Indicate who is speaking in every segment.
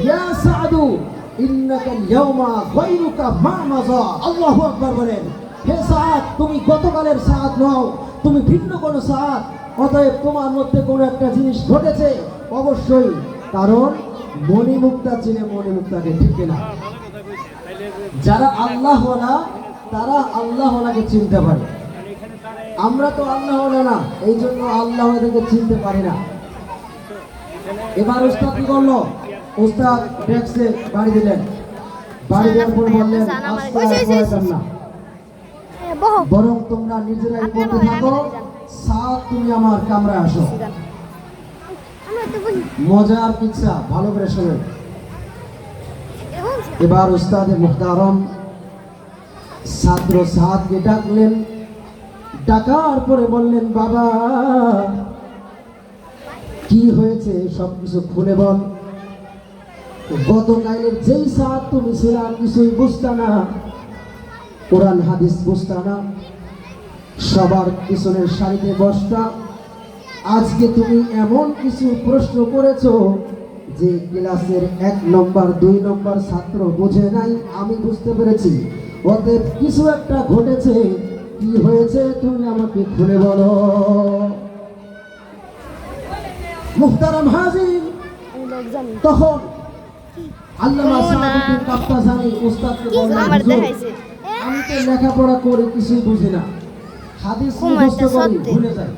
Speaker 1: ইয়া সাদু ইন্নাকা ইয়াউমা গায়রুকা মা মাযা। আল্লাহু আকবার বলেন। হে সাদ, তুমি গতকালের সাদ নও, তুমি ভিন্ন কোন সাদ। অতএব তোমার মধ্যে কোনো একটা জিনিস ঘটেছে অবশ্যই, কারণ মণিমুক্তা চিনে মণিমুক্তাকে, ঠিক না? যারা আল্লাহওয়ালা তারা আল্লাহওয়ালাকে চিনতে পারে। আমরা তো আল্লাহওয়ালা না, এই জন্য আল্লাহওয়ালাকে চিনতে পারি না। এবার উস্তাদ কি করলো? উস্তাদ ডেস্কে বাড়ি দিলেন। বাড়ি দেওয়ার পর বললেন, না, বরং তোমরা নিজেরাই পড়তে থাকো, সাত তুমি আমার কামরায় আসো। মজার কিচ্ছা, ভালো করে শোনেন। এবার উস্তাদে মুখতারম ছাত্র সাদকে ডাকলেন। ডাকার পরে বললেন, বাবা কি হয়েছে সবকিছু খুলে বল। গতকালের যেই সাদ তুমি ছিল কিছুই বুঝতা না, কোরআন হাদিস বুঝতা না, সবার পিছনের সারিতে বসতা। আজকে তুমি এমন কিছু প্রশ্ন করেছো যে ক্লাসের 1 নম্বর 2 নম্বর ছাত্র বুঝে নাই, আমি বুঝতে পেরেছি। অতএব কিছু একটা ঘটেছে, কি হয়েছে তুমি আমাকে খুলে বলো। মুহতারাম হাজির, তখন আল্লামা সাদুদ্দিন কাপ্তাজানি উস্তাদকে বললেন, আমি তো লেখাপড়া করে কিছুই বুঝি না, হাদিস মুখস্থ করি ভুলে যাই,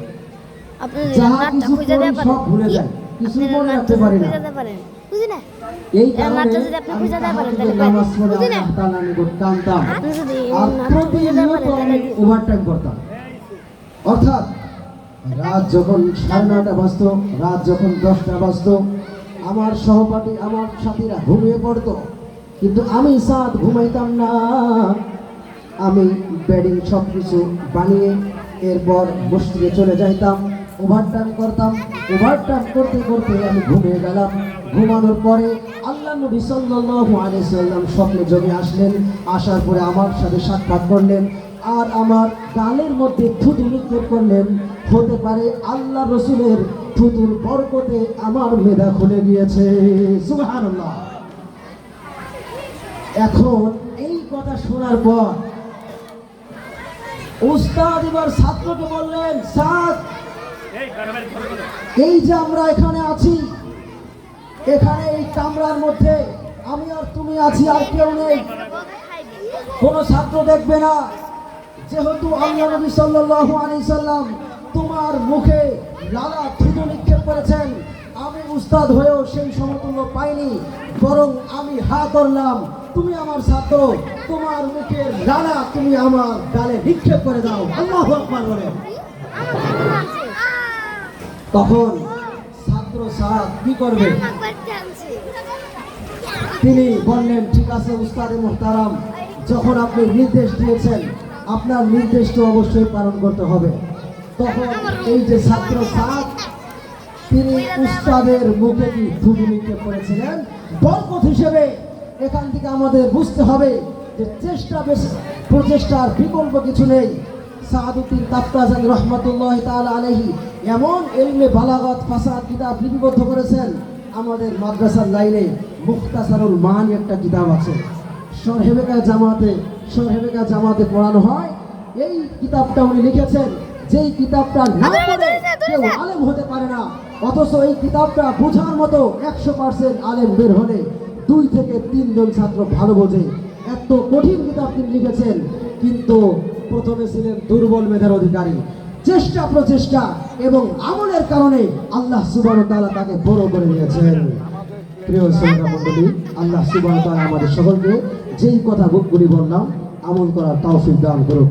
Speaker 1: যাহা কিছু করি সব ভুলে যাই, কিছু মনে রাখতে পারি না। এই কারণে আমি নামাজ পড়ে আল্লাহ তাআলার নিকট কাঁদতাম আর প্রতিনিয়ত আমি ওভারটাইম করতাম। অর্থাৎ রাত যখন 9:30 বাজতো, রাত যখন 10টা বাজতো, আমার সহপাঠী আমার সাথীরা ঘুমিয়ে পড়তো, কিন্তু আমি সাদ ঘুমাইতাম না। আমি বেডিং সব কিছু বানিয়ে এরপর মসজিদে চলে যাইতাম, ওভারটাইম করতাম। ওভারটাইম করতে করতে আমি ঘুমিয়ে গেলাম। ঘুমানোর পরে আল্লাহ নবী সাল্লাল্লাহু আলাইহি ওয়াসাল্লাম স্বপ্নে যোগে আসলেন। আসার পরে আমার সাথে সাক্ষাৎ করলেন আর আমার গালের মধ্যে থুতু নিক্ষেপ করলেন। হতে পারে আল্লাহ রসুলের থুতুর বরকতে আমার মেধা খুলে গিয়েছে। সুবহানাল্লাহ। এখন এই কথা শোনার পর উস্তাদ এবার ছাত্রকে বললেন, সাদ, এই যে আমরা এখানে আছি, এখানে এই কামরার মধ্যে আমি আর তুমি আছি, আর কেউ নেই, কোনো ছাত্র দেখবে না। যেহেতু আল্লাহ নবী সাল্লাল্লাহু আলাইহি সাল্লাম তোমার মুখে লালা থুতু নিক্ষেপ করেছেন, আমি উস্তাদ হয়েও সেই সমতুল্য পাইনি, বরং আমি হা করলাম, তুমি আমার ছাত্র, তোমার মুখের লালা তুমি আমার গালে নিক্ষেপ করে দাও। আল্লাহু আকবার বলেন। তখন ছাত্র সাদ কি করবে? তিনি বললেন, ঠিক আছে উস্তাদে মুহতারাম, যখন আপনি নির্দেশ দিয়েছেন আপনার নির্দেশ তো অবশ্যই পালন করতে হবে। তখন এই যে ছাত্র সাদ, তিনি উস্তাদের মুখে কি থুতু নিক্ষেপ করেছিলেন বরকত হিসেবে। এখান থেকে আমাদের বুঝতে হবে যে প্রচেষ্টার বিকল্প কিছু নেই। সাদউদ্দিন কাপ্তাজানি রহমাতুল্লাহি তাআলা আলাইহি এমন ইলমে বালাগাত ফাসাদ কিতাব লিপিবদ্ধ করেছেন। আমাদের মাদ্রাসার লাইনে মুখতাসারুল মানি একটা কিতাব আছে, সরহেবেকা জামাতে পড়ানো হয়। এই কিতাবটা উনি লিখেছেন, যেই কিতাবটা না পড়ে কেউ আলেম হতে পারে না, অথচ এই কিতাবটা বোঝার মতো 100% আলেম বের হলে 2 থেকে 3 জন ছাত্র ভালো বোঝে। এত কঠিন কিতাব তিনি লিখেছেন, কিন্তু প্রথমে ছিলেন দুর্বল মেধার অধিকারী। চেষ্টা প্রচেষ্টা এবং আমলের কারণে আল্লাহ সুবহানাহু ওয়া তাআলা তাকে বড় করে নিয়েছেন। প্রিয় শ্রোতা মণ্ডলী, আল্লাহ সুবহানাহু ওয়া তাআলা আমাদের সকলকে যেই কথা গুলি বললাম আমল করার তৌফিক দান করুক।